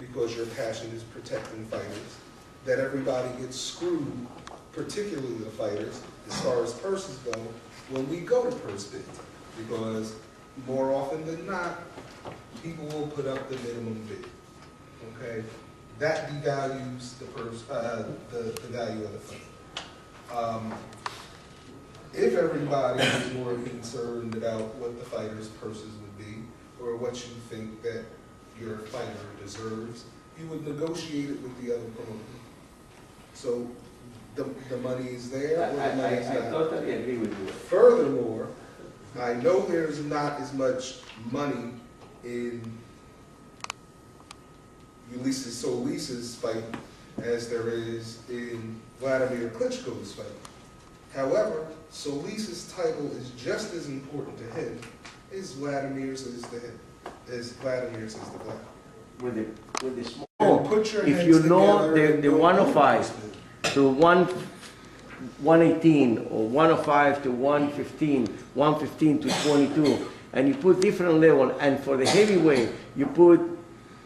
because your passion is protecting fighters, that everybody gets screwed, particularly the fighters, as far as purses go, when we go to purse bids. Because more often than not, people will put up the minimum bid. Okay? That devalues the value of the fight. If everybody is more concerned about what the fighter's purses would be, or what you think that your fighter deserves, you would negotiate it with the other promoter. So the money is there, or the money is not. I totally agree with you. Furthermore, I know there's not as much money in Ulysses Solis's fight as there is in Waldermar Kluch's fight. However, Solis's title is just as important to him as Waldermar's is to him, as Waldermar's is to Vlad. With the small. Put your If heads you know together and the go 105 to 118 or 105 to 115, 115 to 22, and you put different level, and for the heavyweight you put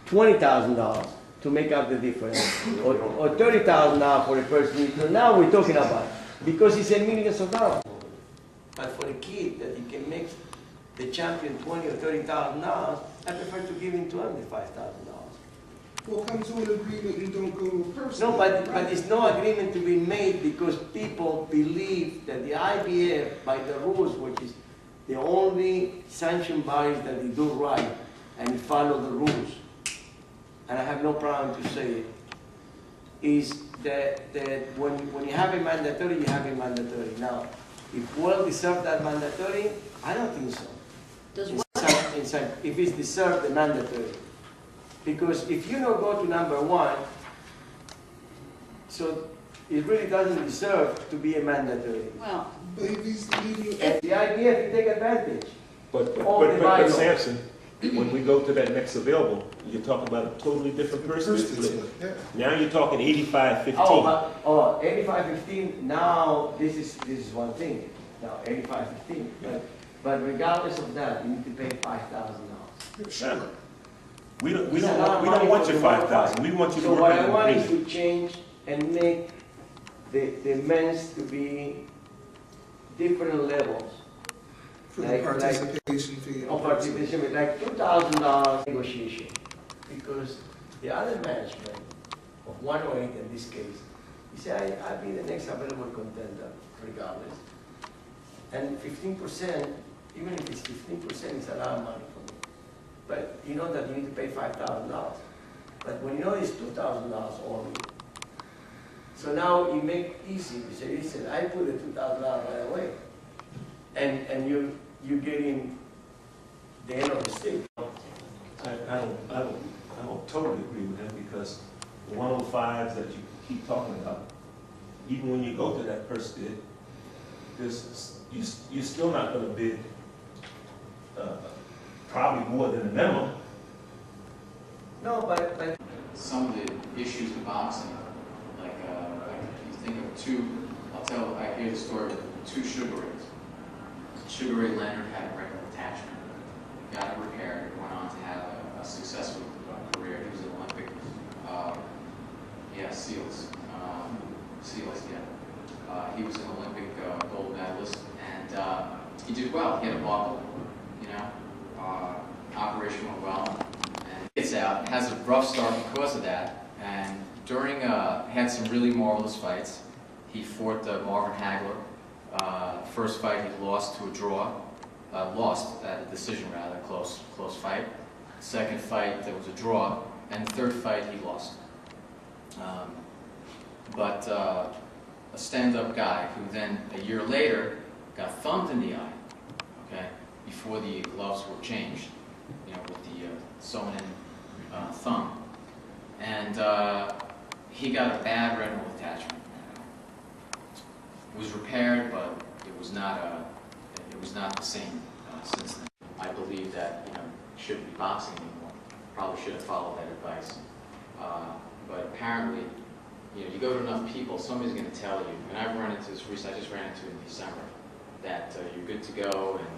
$20,000 to make up the difference, or $30,000 for the person. So now we're talking about it, because it's in millions of dollars. But for the kid that he can make the champion $20,000 or $30,000, I prefer to give him $25,000. Well, come to an agreement and don't go to a person. No, but there's no agreement to be made because people believe that the IBF, by the rules, which is the only sanctioned bodies that they do right and follow the rules, and I have no problem to say it, is that when you have a mandatory, you have a mandatory. Now, if World deserved that mandatory, I don't think so. Does what? If it's deserved the mandatory. Because if you don't go to number one, so it really doesn't deserve to be a mandatory. Well, Babies, And the IBF, you take advantage. But Sampson, when we go to that next available, you're talking about a totally different person split. yeah. Now you're talking 85-15. Oh, 85-15, now this is one thing. Now 85-15. But regardless of that, you need to pay $5,000. Sure. We don't want your 5,000. We want you to So work what on I the want is agreement. to change and make the men's to be different levels. For the participation fee. Of participation, like $2,000 negotiation. Because the other management of 108 in this case, he said, I'll be the next available contender, regardless. And 15%, even if it's 15%, it's a lot of money for me. But you know that you need to pay $5,000. But when you know it's $2,000 only, so now you make easy. You say, listen, I put the $2,000 right away, and you get in the end of the stick. I don't totally agree with him because the 105s that you keep talking about, even when you go to that first bid, you're still not going to bid probably more than the minimum. No, but some of the issues in boxing, like you think of I hear the story of 2 Sugar Rays. Sugar Ray Leonard had a retinal attachment, got it repaired, and went on to have a successful career. He was an Olympic, SEALs, he was an Olympic gold medalist, and he did well. He had a buckle, operation went well, and gets out, has a rough start because of that, and during, had some really marvelous fights. He fought Marvin Hagler. First fight he lost to a draw, lost at a decision rather, close fight. Second fight there was a draw, and the third fight he lost. But a stand-up guy who then a year later got thumbed in the eye, okay, before the gloves were changed, with the sewn-in thumb, and he got a bad retinal attachment. It was repaired, but it was not the same since then. I believe that shouldn't be boxing anymore. Probably should have followed that advice. But apparently, you go to enough people, somebody's going to tell you. And I've run into this recently. I just ran into it in December that you're good to go, and